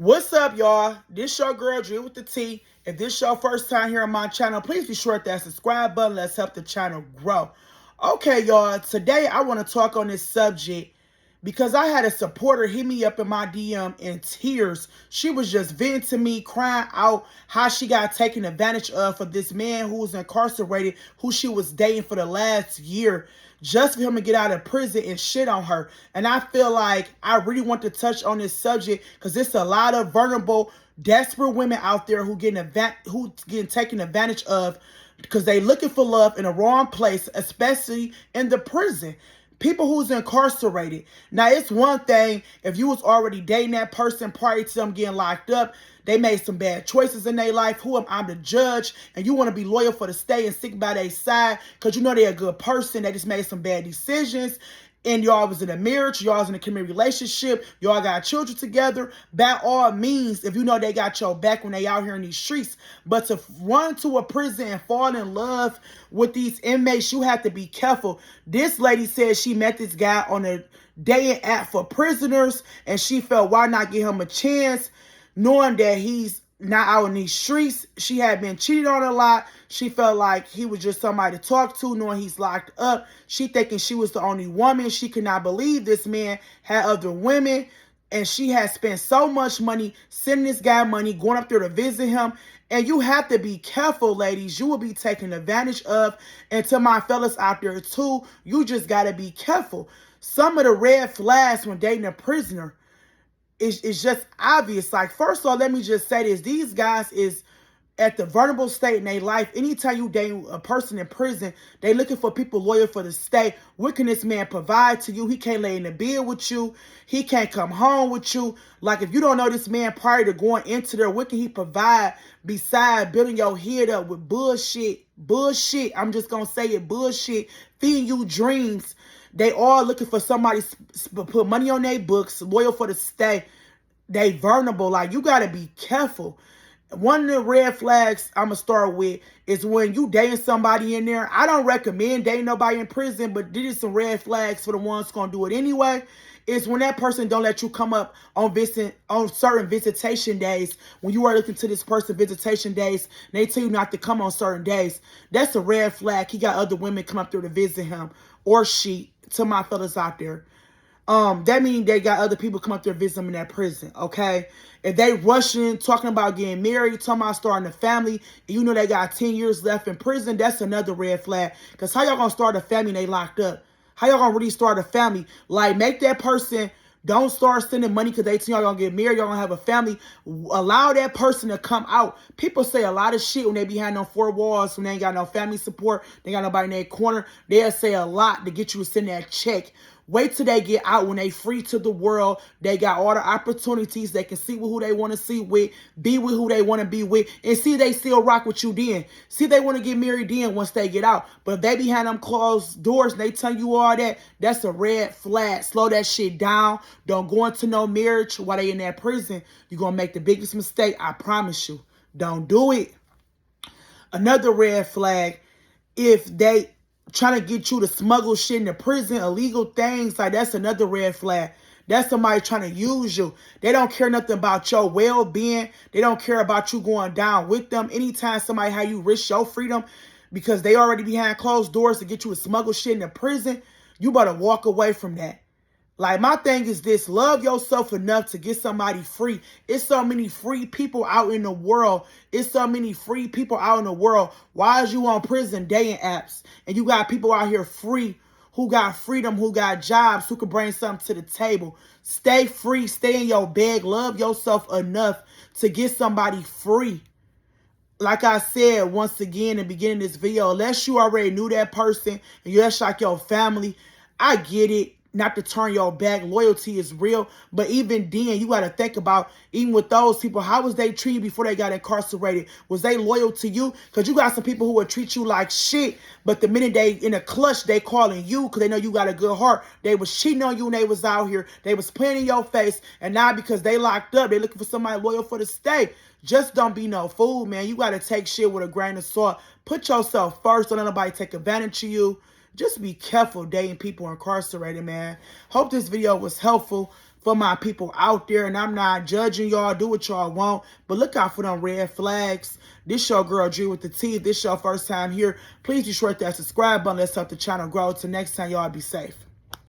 What's up, y'all? This your girl, Drill with the T. If this your first time here on my channel, please be sure to hit that subscribe button. Let's help the channel grow. Okay, y'all. Today, I want to talk on this subject because I had a supporter hit me up in my DM in tears. She was just venting to me, crying out how she got taken advantage of for this man who was incarcerated, who she was dating for the last year, just for him to get out of prison and shit on her. And I feel like I really want to touch on this subject because it's a lot of vulnerable, desperate women out there who getting taken advantage of because they looking for love in the wrong place, especially in the prison. People who's incarcerated. Now, it's one thing if you was already dating that person prior to them getting locked up, they made some bad choices in their life. Who am I to judge? And you want to be loyal for the stay and stick by their side because you know they're a good person. They just made some bad decisions. And y'all was in a marriage, y'all was in a committed relationship, y'all got children together. By all means, if you know they got your back when they out here in these streets. But to run to a prison and fall in love with these inmates, you have to be careful. This lady said she met this guy on a dating app for prisoners, and she felt, why not give him a chance, knowing that he's not out in these streets. She had been cheated on a lot. She felt like he was just somebody to talk to, knowing he's locked up. She thinking she was the only woman. She could not believe this man had other women. And she had spent so much money sending this guy money, going up there to visit him. And you have to be careful, ladies. You will be taken advantage of. And to my fellas out there too, you just got to be careful. Some of the red flags when dating a prisoner, it's just obvious. Like, first of all, let me just say this. These guys is at the vulnerable state in their life. Anytime you date a person in prison, they looking for people loyal for the state. What can this man provide to you? He can't lay in the bed with you. He can't come home with you. Like, if you don't know this man prior to going into there, what can he provide besides building your head up with bullshit? Bullshit. I'm just going to say it. Bullshit. Feeding you dreams. They all looking for somebody to put money on their books, loyal for the stay. They vulnerable. Like, you got to be careful. One of the red flags I'm going to start with is when you dating somebody in there. I don't recommend dating nobody in prison, but these are some red flags for the ones going to do it anyway. Is when that person don't let you come up on certain visitation days. When you are looking to this person visitation days, and they tell you not to come on certain days. That's a red flag. He got other women come up there to visit him or she. To my fellas out there, that means they got other people come up there visit them in that prison. Okay, if they rushing, talking about getting married, talking about starting a family, and you know they got 10 years left in prison, that's another red flag. Because how y'all gonna start a family and they locked up? How y'all gonna really start a family? Like, make that person, don't start sending money because they tell y'all gonna get married, y'all gonna have a family. Allow that person to come out. People say a lot of shit when they behind on four walls, when they ain't got no family support, they got nobody in their corner. They'll say a lot to get you to send that check. Wait till they get out. When they free to the world, they got all the opportunities. They can see with who they want to see with, be with who they want to be with, and see they still rock with you then. See they want to get married then once they get out. But if they behind them closed doors and they tell you all that, that's a red flag. Slow that shit down. Don't go into no marriage while they in that prison. You're going to make the biggest mistake. I promise you. Don't do it. Another red flag, if they trying to get you to smuggle shit in the prison, illegal things, like, that's another red flag. That's somebody trying to use you. They don't care nothing about your well-being. They don't care about you going down with them. Anytime somebody how you risk your freedom because they already behind closed doors to get you to smuggle shit in the prison, you better walk away from that. Like, my thing is this, love yourself enough to get somebody free. It's so many free people out in the world. It's so many free people out in the world. Why is you on prison dating apps? And you got people out here free, who got freedom, who got jobs, who can bring something to the table. Stay free, stay in your bag, love yourself enough to get somebody free. Like I said, once again, in the beginning of this video, unless you already knew that person, and you're just like your family, I get it. Not to turn your back. Loyalty is real. But even then, you got to think about, even with those people, how was they treated before they got incarcerated? Was they loyal to you? Because you got some people who would treat you like shit, but the minute they in a clutch, they calling you because they know you got a good heart. They was cheating on you when they was out here. They was playing in your face. And now because they locked up, they looking for somebody loyal for the stay. Just don't be no fool, man. You got to take shit with a grain of salt. Put yourself first. Don't let nobody take advantage of you. Just be careful dating people incarcerated, man. Hope this video was helpful. for my people out there, and I'm not judging y'all. Do what y'all want, but look out for them red flags. This your girl Dre with the T. If this your first time here, please be sure to hit that subscribe button. Let's help the channel grow. Till next time, y'all be safe.